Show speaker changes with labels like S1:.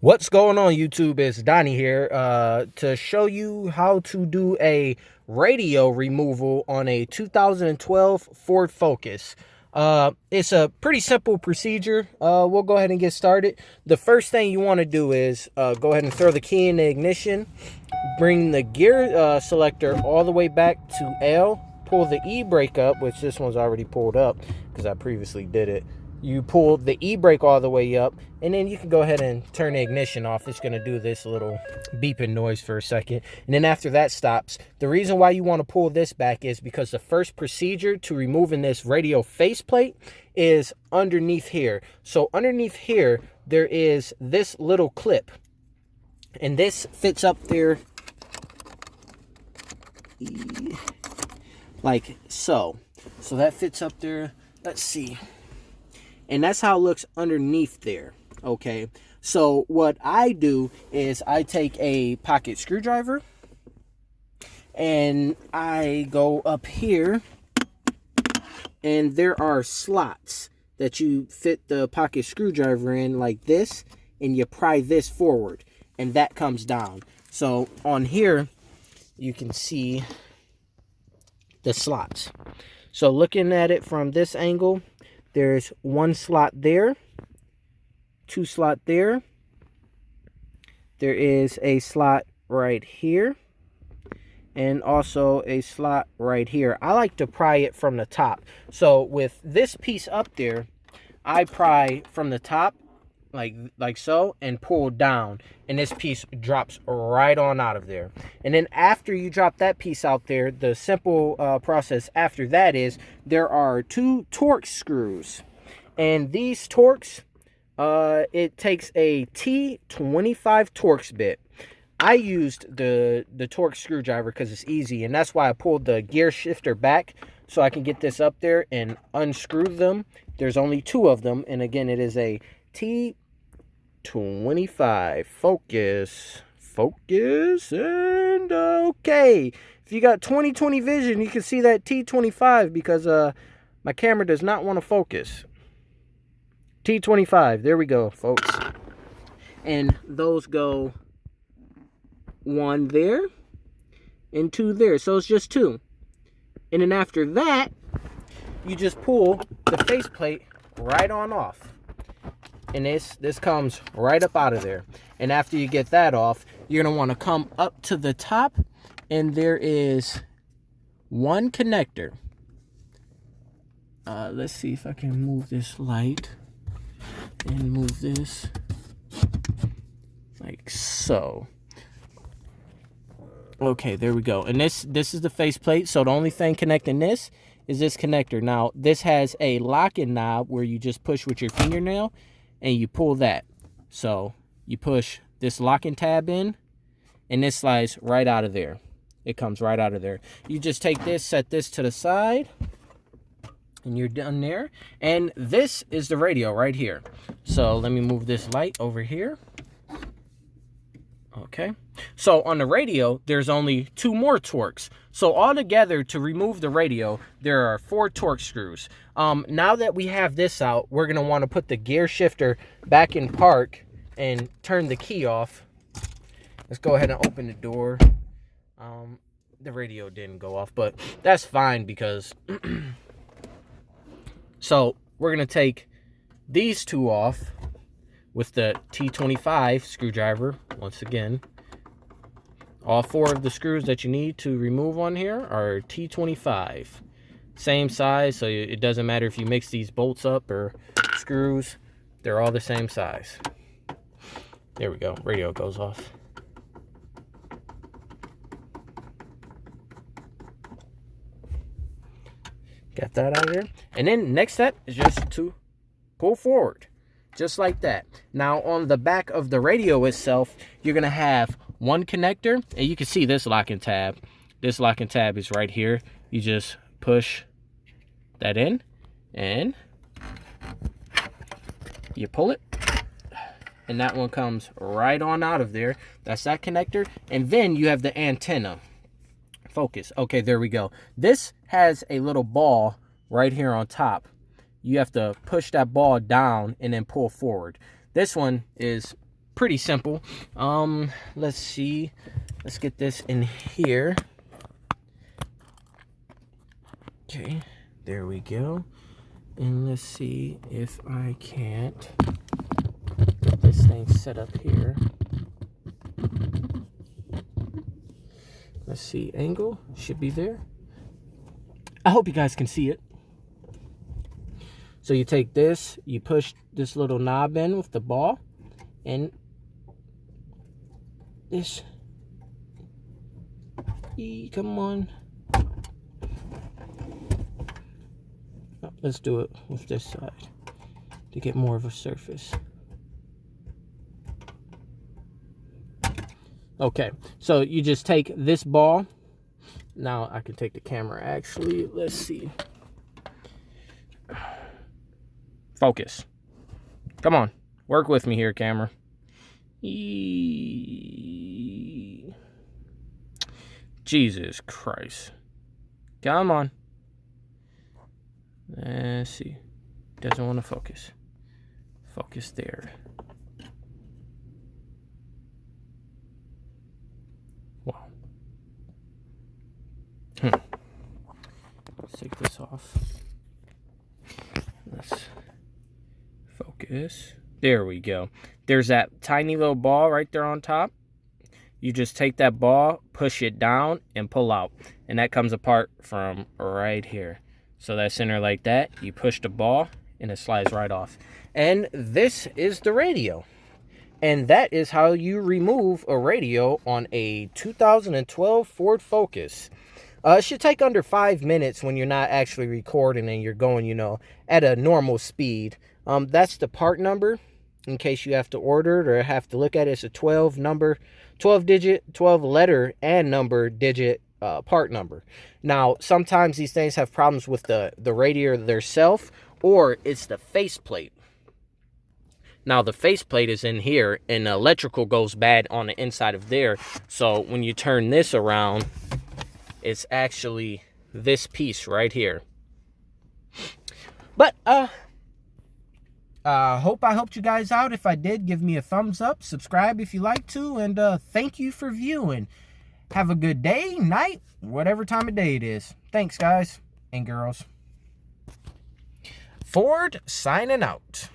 S1: What's going on, YouTube? It's Donnie here to show you how to do a radio removal on a 2012 Ford Focus. It's a pretty simple procedure. We'll go ahead and get started. The first thing you want to do is go ahead and throw the key in the ignition, bring the gear selector all the way back to L, pull the e-brake up, which this one's already pulled up because I previously did it. You pull the e-brake all the way up, and then you can go ahead and turn the ignition off. It's going to do this little beeping noise for a second. And then after that stops, the reason why you want to pull this back is because the first procedure to removing this radio faceplate is underneath here. So underneath here, there is this little clip. And this fits up there like so. So that fits up there. Let's see. And that's how it looks underneath there, okay? So what I do is I take a pocket screwdriver and I go up here, and there are slots that you fit the pocket screwdriver in like this, and you pry this forward, and that comes down. So on here, you can see the slots. So looking at it from this angle, there's one slot there, two slot there. There is a slot right here, and also a slot right here. I like to pry it from the top. So with this piece up there, I pry from the top like so and pull down, and this piece drops right on out of there. And then after you drop that piece out there, the simple process after that is there are two Torx screws, and these Torx, it takes a T25 Torx bit. I used the Torx screwdriver because it's easy, and that's why I pulled the gear shifter back so I can get this up there and unscrew them. There's only two of them, and again, it is a T25 focus, and okay. If you got 20/20 vision, you can see that T25 because my camera does not want to focus. T25, there we go, folks. And those go one there and two there, so it's just two. And then after that, you just pull the faceplate right on off. And this comes right up out of there. And after you get that off, you're going to want to come up to the top, and there is one connector. Let's see if I can move this light and move this like so. Okay, there we go. And this is the faceplate. So the only thing connecting this is this connector. Now, this has a locking knob where you just push with your fingernail, and you pull that. So you push this locking tab in, and this slides right out of there. It comes right out of there. You just take this, set this to the side, and you're done there. And this is the radio right here. So let me move this light over here. Okay. So on the radio, there's only two more Torx. So altogether, to remove the radio, there are 4 Torx screws. Now that we have this out, we're going to want to put the gear shifter back in park and turn the key off. Let's go ahead and open the door. The radio didn't go off, but that's fine because... So we're going to take these two off with the T25 screwdriver once again. All 4 of the screws that you need to remove on here are T25. Same size, so it doesn't matter if you mix these bolts up or screws. They're all the same size. There we go. Radio goes off. Got that out of here. And then next step is just to pull forward. Just like that. Now on the back of the radio itself, you're going to have one connector, and you can see this locking tab. This locking tab is right here. You just push that in, and you pull it, and that one comes right on out of there. That's that connector. And then you have the antenna. Focus. Okay, there we go. This has a little ball right here on top. You have to push that ball down and then pull forward. This one is pretty simple. Let's see. Let's get this in here. Okay, there we go. And let's see if I can't get this thing set up here. Let's see, angle should be there. I hope you guys can see it. So you take this, you push this little knob in with the ball, and this, come on. Let's do it with this side to get more of a surface. Okay, so you just take this ball. Now I can take the camera actually. Let's see. Focus. Come on, work with me here, camera. Jesus Christ. Come on. Let's see. Doesn't want to focus. Focus there. Wow. Let's take this off. Let's focus. There we go. There's that tiny little ball right there on top. You just take that ball, push it down, and pull out. And that comes apart from right here. So that's in there like that. You push the ball, and it slides right off. And this is the radio. And that is how you remove a radio on a 2012 Ford Focus. It should take under 5 minutes when you're not actually recording and you're going, you know, at a normal speed. That's the part number in case you have to order it or have to look at it. It's a 12 letter and number digit part number. Now, sometimes these things have problems with the radio themselves, or it's the faceplate. Now, the faceplate is in here, and the electrical goes bad on the inside of there. So when you turn this around, it's actually this piece right here. But I helped you guys out. If I did, give me a thumbs up, subscribe if you like to, and thank you for viewing. Have a good day, night, whatever time of day it is. Thanks, guys and girls. Ford signing out.